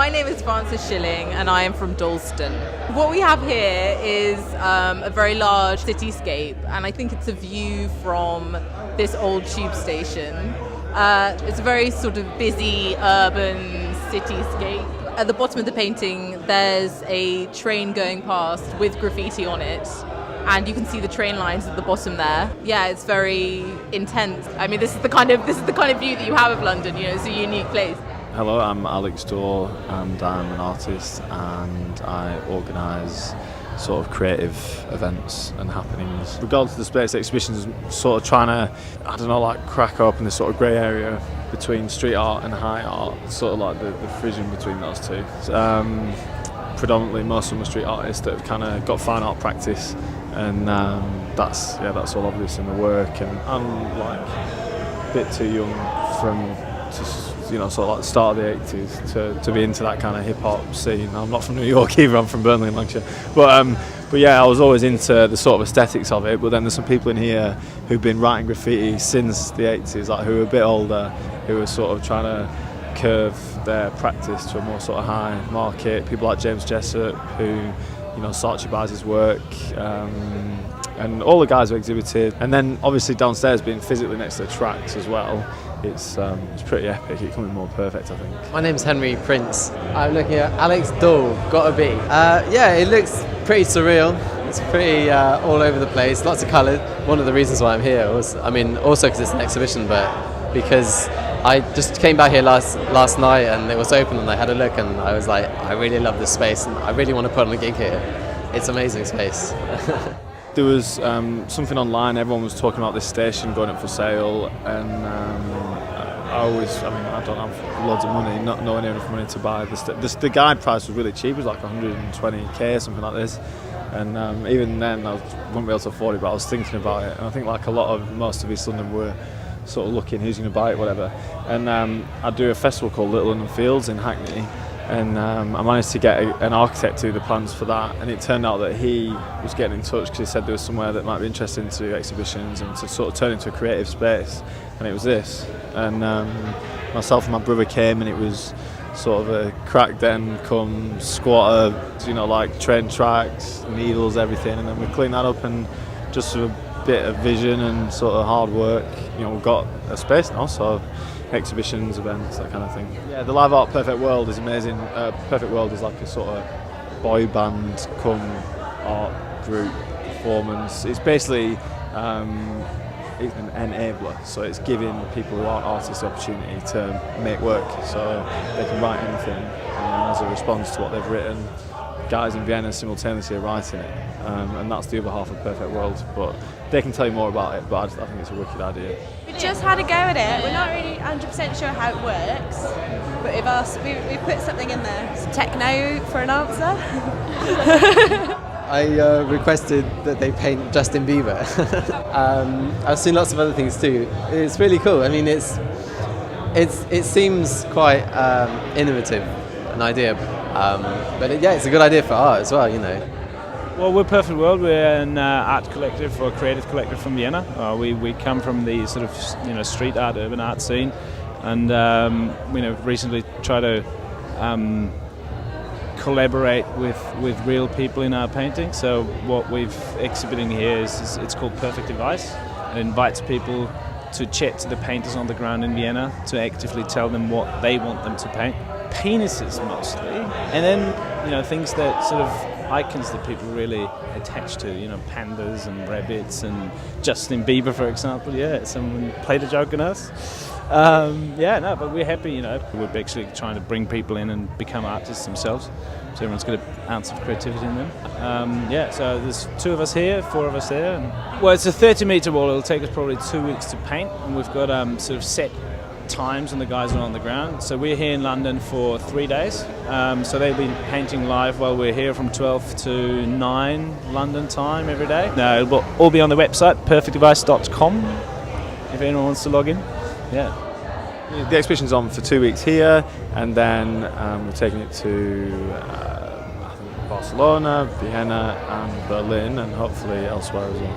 My name is Frances Schilling and I am from Dalston. What we have here is a very large cityscape, and I think it's a view from this old tube station. It's a very sort of busy urban cityscape. At the bottom of the painting there's a train going past with graffiti on it, and you can see the train lines at the bottom there. Yeah, it's very intense. I mean, this is the kind of view that you have of London, you know, it's a unique place. Hello, I'm Alex Dorr and I'm an artist, and I organise sort of creative events and happenings. Regarding to the space exhibitions, sort of trying to, I don't know, like crack open this sort of grey area between street art and high art, sort of like the frisson between those two. Predominantly most of them are street artists that have kind of got fine art practice, and that's all obvious in the work. And I'm like a bit too young sort of like the start of the 80s to be into that kind of hip hop scene. I'm not from New York either, I'm from Burnley in Lancashire. But yeah, I was always into the sort of aesthetics of it. But then there's some people in here who've been writing graffiti since the 80s, like who are a bit older, who are sort of trying to curve their practice to a more sort of high market. People like James Jessup, who, you know, Saatchi buys his work, and all the guys who exhibited. And then obviously downstairs, being physically next to the tracks as well, it's pretty epic. It couldn't be more perfect, I think. My name's Henry Prince. I'm looking at Alex Dorr, Gotta Be. Yeah, it looks pretty surreal. It's pretty all over the place, lots of colour. One of the reasons why I'm here was, I mean, also because it's an exhibition, but because I just came back here last night and it was open and I had a look and I was like, I really love this space and I really want to put on a gig here. It's an amazing space. There was something online, everyone was talking about this station going up for sale, and I don't have loads of money, not knowing enough money to buy the guide price was really cheap. It was like 120k, something like this, and even then I wouldn't be able to afford it, but I was thinking about it, and I think like most of East London were sort of looking who's going to buy it, whatever. And I do a festival called Little London Fields in Hackney, and I managed to get an architect to do the plans for that, and it turned out that he was getting in touch because he said there was somewhere that might be interesting to do exhibitions and to sort of turn into a creative space, and it was this. And myself and my brother came, and it was sort of a crack den come squatter, you know, like train tracks, needles, everything, and then we cleaned that up, and just with a bit of vision and sort of hard work, you know, we've got a space now, so exhibitions, events, that kind of thing. Yeah, the live art Perfect World is amazing. Perfect World is like a sort of boy band come art group performance. It's basically it's an enabler, so it's giving people who aren't artists the opportunity to make work, so they can write anything, and as a response to what they've written, guys in Vienna simultaneously are writing it, and that's the other half of Perfect World. But they can tell you more about it, but I think it's a wicked idea. We just had a go at it. We're not really 100% sure how it works, but we put something in there. It's techno for an answer. I requested that they paint Justin Bieber. I've seen lots of other things too. It's really cool. I mean, it seems quite innovative, an idea, but it's a good idea for art as well, you know. Well, we're Perfect World. We're an art collective or creative collective from Vienna. We come from the sort of, you know, street art, urban art scene, and recently try to collaborate with real people in our painting. So what we've exhibiting here is it's called Perfect Device. It invites people to chat to the painters on the ground in Vienna, to actively tell them what they want them to paint. Penises mostly, and then, you know, things that sort of icons that people really attach to, you know, pandas and rabbits and Justin Bieber, for example. Yeah, someone played a joke on us. But we're happy, you know. We're actually trying to bring people in and become artists themselves, so everyone's got an ounce of creativity in them. So there's 2 of us here, 4 of us there. Well, it's a 30-metre wall. It'll take us probably 2 weeks to paint, and we've got sort of set times when the guys are on the ground. So we're here in London for 3 days. So they'll be painting live while we're here from 12 to 9 London time every day. No, it'll all be on the website, perfectdevice.com, if anyone wants to log in. Yeah. The exhibition's on for 2 weeks here, and then we're taking it to Barcelona, Vienna and Berlin, and hopefully elsewhere as well.